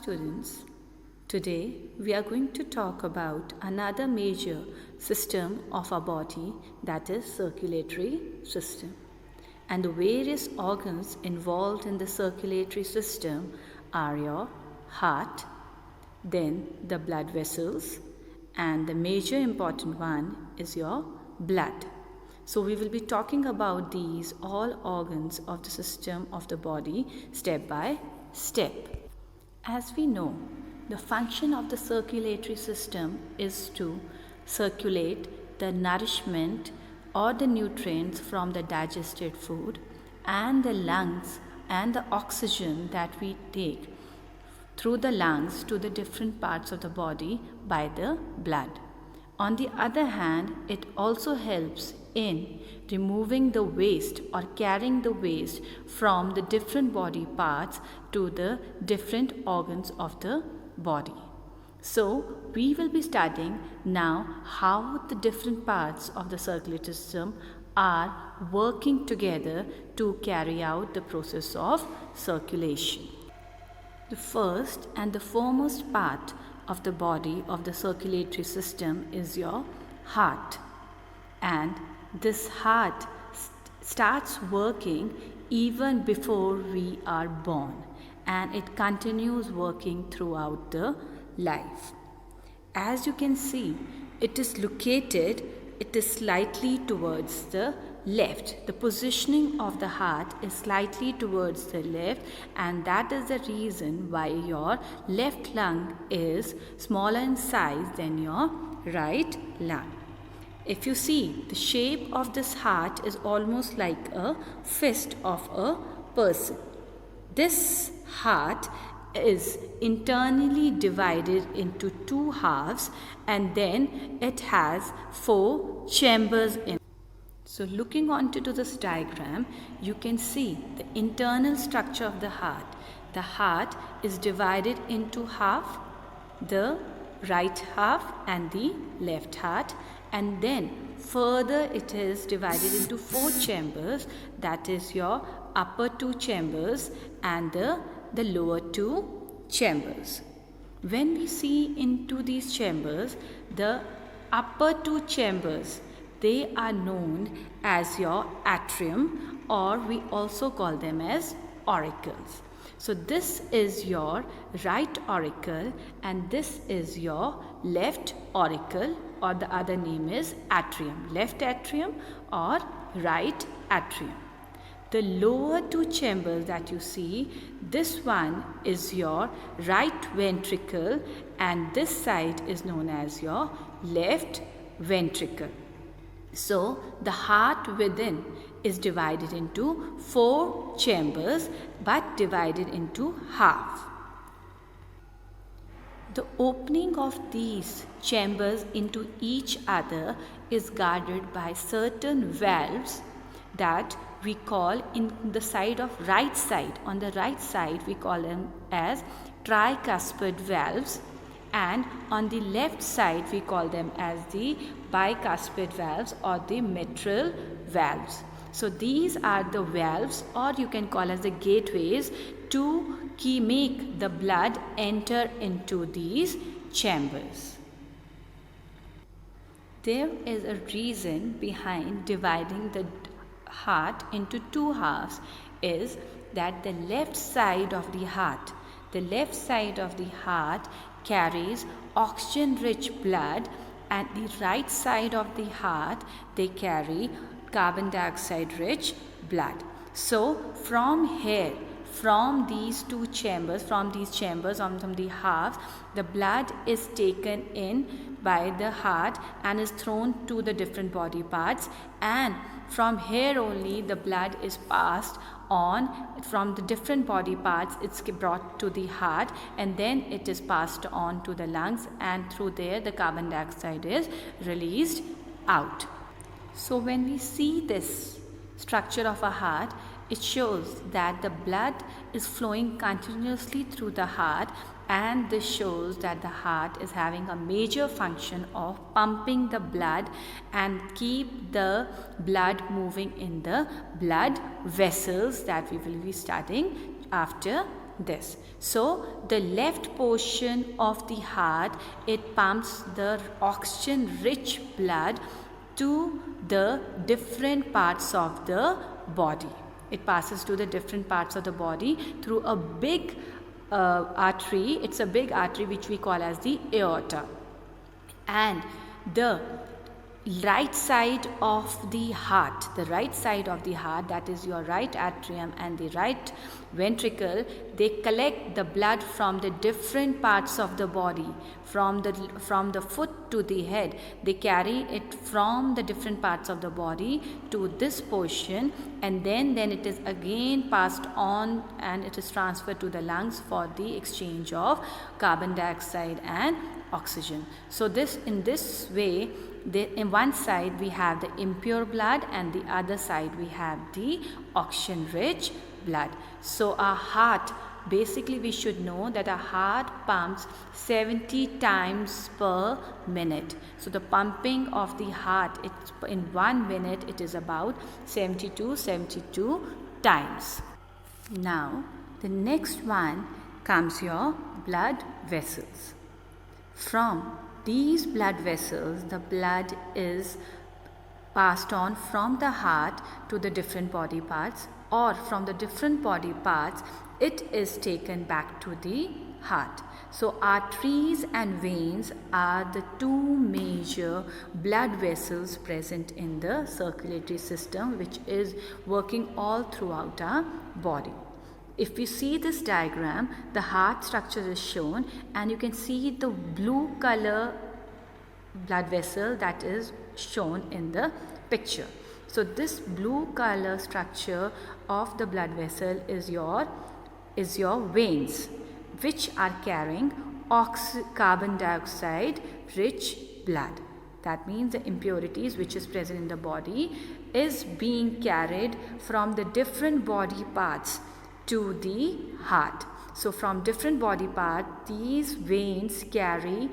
students. Today we are going to talk about another major system of our body, that is circulatory system. And the various organs involved in the circulatory system are your heart, then the blood vessels, and the major important one is your blood. So we will be talking about these all organs of the system of the body step by step. As we know, the function of the circulatory system is to circulate the nourishment or the nutrients from the digested food and the lungs and the oxygen that we take through the lungs to the different parts of the body by the blood. On the other hand, it also helps in removing the waste or carrying the waste from the different body parts to the different organs of the body. So we will be studying now how the different parts of the circulatory system are working together to carry out the process of circulation. The first and the foremost part of the body of the circulatory system is your heart, and this heart starts working even before we are born, and it continues working throughout the life. As you can see, it is slightly towards the left. The positioning of the heart is slightly towards the left, and that is the reason why your left lung is smaller in size than your right lung. If you see, the shape of this heart is almost like a fist of a person. This heart is internally divided into two halves, and then it has 4 chambers in. So looking onto this diagram, you can see the internal structure of the heart. The heart is divided into half, the right half and the left heart, and then further it is divided into 4 chambers, that is your upper 2 chambers and the lower 2 chambers. When we see into these chambers, the upper 2 chambers, they are known as your atrium, or we also call them as auricles. So this is your right auricle and this is your left auricle, or the other name is atrium, left atrium or right atrium. The lower 2 chambers that you see, this one is your right ventricle and this side is known as your left ventricle. So the heart within is divided into 4 chambers but divided into half. The opening of these chambers into each other is guarded by certain valves that we call in the side of right side. On the right side we call them as tricuspid valves, and on the left side we call them as the bicuspid valves or the mitral valves. So these are the valves, or you can call as the gateways, to make the blood enter into these chambers. There is a reason behind dividing the heart into 2 halves, is that the left side of the heart carries oxygen rich blood, and the right side of the heart, they carry carbon dioxide rich blood. So from these chambers, from the halves, the blood is taken in by the heart and is thrown to the different body parts, and from here only the blood is passed on from the different body parts. It's brought to the heart and then it is passed on to the lungs, and through there the carbon dioxide is released out. So when we see this structure of a heart, it shows that the blood is flowing continuously through the heart, and this shows that the heart is having a major function of pumping the blood and keep the blood moving in the blood vessels that we will be studying after this. So the left portion of the heart, it pumps the oxygen rich blood to the different parts of the body. It passes to the different parts of the body through a big artery. It's a big artery which we call as the aorta. And the right side of the heart, that is your right atrium and the right ventricle, they collect the blood from the different parts of the body, from the foot to the head. They carry it from the different parts of the body to this portion, and then it is again passed on and it is transferred to the lungs for the exchange of carbon dioxide and oxygen. So in this way, in one side we have the impure blood and the other side we have the oxygen rich blood. So our heart, basically we should know that our heart pumps 70 times per minute. So the pumping of the heart, in 1 minute it is about 72 times. Now the next one comes your blood vessels. From these blood vessels, the blood is passed on from the heart to the different body parts, or from the different body parts it is taken back to the heart. So arteries and veins are the two major blood vessels present in the circulatory system, which is working all throughout our body. If we see this diagram, the heart structure is shown and you can see the blue color blood vessel that is shown in the picture. So this blue color structure of the blood vessel is your veins, which are carrying carbon dioxide rich blood. That means the impurities which is present in the body is being carried from the different body parts to the heart. So from different body parts, these veins carry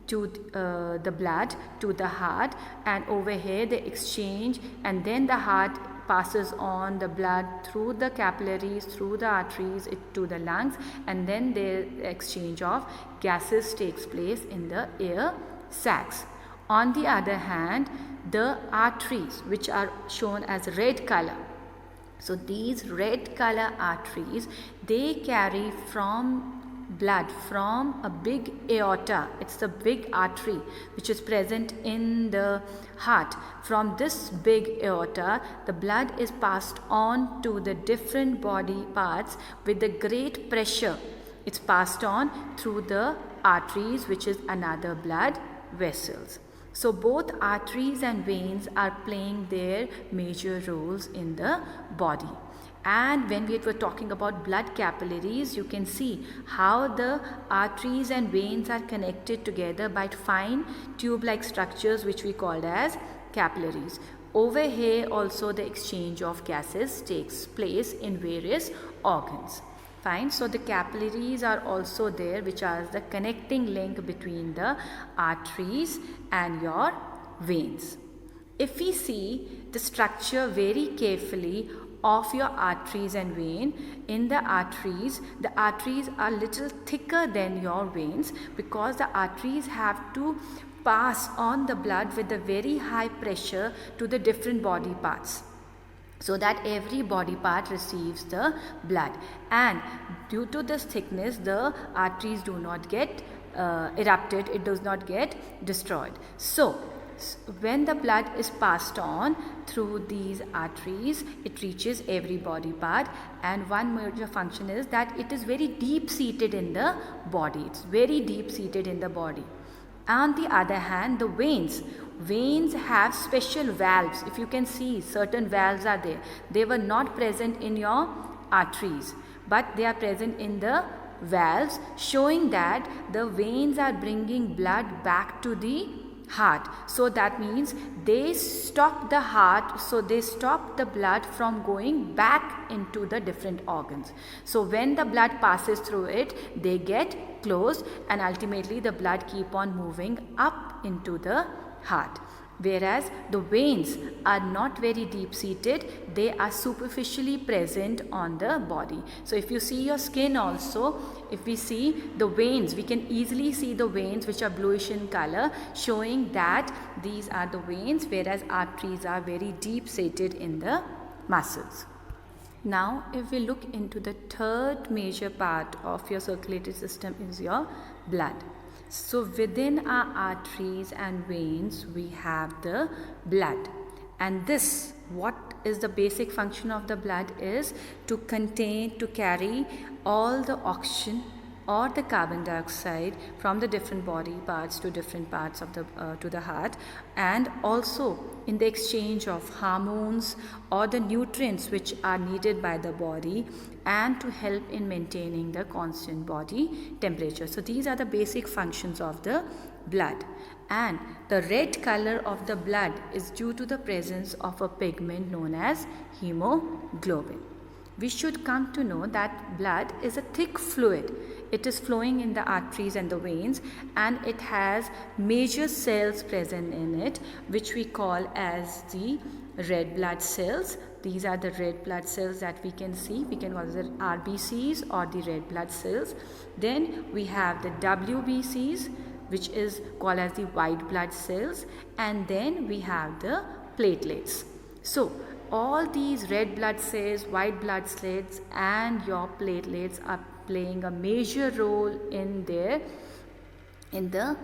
to the blood to the heart, and over here they exchange, and then the heart passes on the blood through the capillaries, through the arteries to the lungs, and then the exchange of gases takes place in the air sacs. On the other hand, the arteries, which are shown as red color, so these red color arteries, they carry blood from a big aorta. It's the big artery which is present in the heart. From this big aorta, the blood is passed on to the different body parts with the great pressure. It's passed on through the arteries, which is another blood vessels. So both arteries and veins are playing their major roles in the body. And when we were talking about blood capillaries, you can see how the arteries and veins are connected together by fine tube-like structures which we called as capillaries. Over here also the exchange of gases takes place in various organs. Fine. So the capillaries are also there, which are the connecting link between the arteries and your veins. If we see the structure very carefully of your arteries and vein, in the arteries are little thicker than your veins, because the arteries have to pass on the blood with a very high pressure to the different body parts, so that every body part receives the blood, and due to this thickness the arteries do not get erupted, it does not get destroyed. So when the blood is passed on through these arteries, it reaches every body part, and one major function is that it is very deep seated in the body. It's very deep seated in the body. On the other hand, the veins have special valves. If you can see, certain valves are there. They were not present in your arteries, but they are present in the valves, showing that the veins are bringing blood back to the heart. So that means they stop the heart, so they stop the blood from going back into the different organs. So when the blood passes through it, they get closed, and ultimately the blood keep on moving up into the heart. whereas the veins are not very deep seated, they are superficially present on the body. So if you see your skin also, if we see the veins, we can easily see the veins which are bluish in color, showing that these are the veins, whereas arteries are very deep seated in the muscles. Now if we look into the third major part of your circulatory system is your blood. So within our arteries and veins we have the blood, and this, what is the basic function of the blood is to carry all the oxygen or the carbon dioxide from the different body parts to different parts of the to the heart, and also in the exchange of hormones or the nutrients which are needed by the body, and to help in maintaining the constant body temperature. So these are the basic functions of the blood. And the red color of the blood is due to the presence of a pigment known as hemoglobin. We should come to know that blood is a thick fluid. It is flowing in the arteries and the veins, and it has major cells present in it, which we call as the red blood cells. These are the red blood cells that we can see. We can call them RBCs or the red blood cells. Then we have the WBCs, which is called as the white blood cells, and then we have the platelets. So all these red blood cells, white blood cells and your platelets are playing a major role in the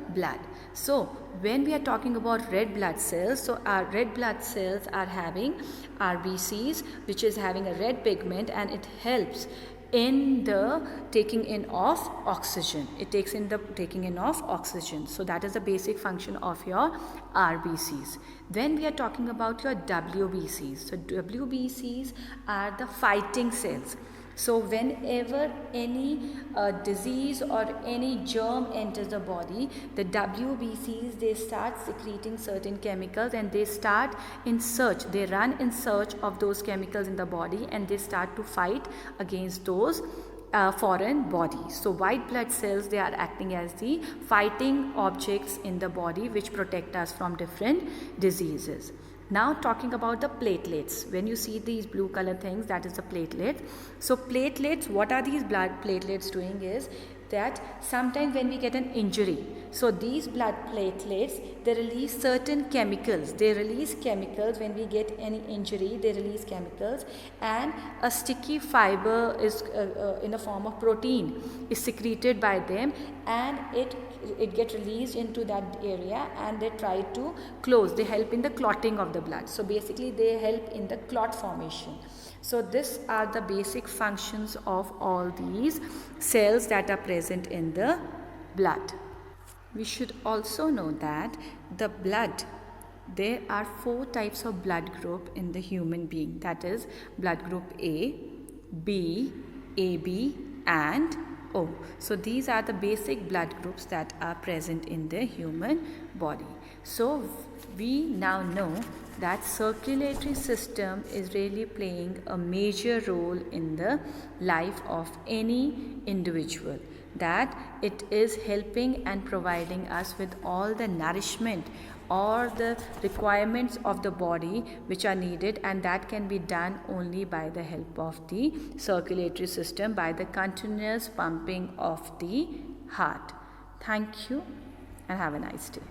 blood. So when we are talking about red blood cells, so our red blood cells are having RBCs, which is having a red pigment, and it helps in the taking in of oxygen. It takes in the taking in of oxygen. So that is the basic function of your RBCs. Then we are talking about your WBCs. So WBCs are the fighting cells. So whenever any disease or any germ enters the body, the WBCs, they start secreting certain chemicals, and they start in search, they run in search of those chemicals in the body, and they start to fight against those foreign bodies. So white blood cells, they are acting as the fighting objects in the body which protect us from different diseases. Now talking about the platelets. When you see these blue color things, that is the platelet. So platelets, what are these blood platelets doing is that sometimes when we get an injury, so these blood platelets, they release certain chemicals. They release chemicals when we get any injury, they release chemicals, and a sticky fiber is in the form of protein is secreted by them, and it get released into that area, and they try to close. They help in the clotting of the blood. So basically they help in the clot formation. So these are the basic functions of all these cells that are present in the blood. We should also know that the blood, there are 4 types of blood group in the human being. That is blood group A, B, AB and O. So these are the basic blood groups that are present in the human body. So we now know that circulatory system is really playing a major role in the life of any individual, that it is helping and providing us with all the nourishment or the requirements of the body which are needed, and that can be done only by the help of the circulatory system, by the continuous pumping of the heart. Thank you and have a nice day.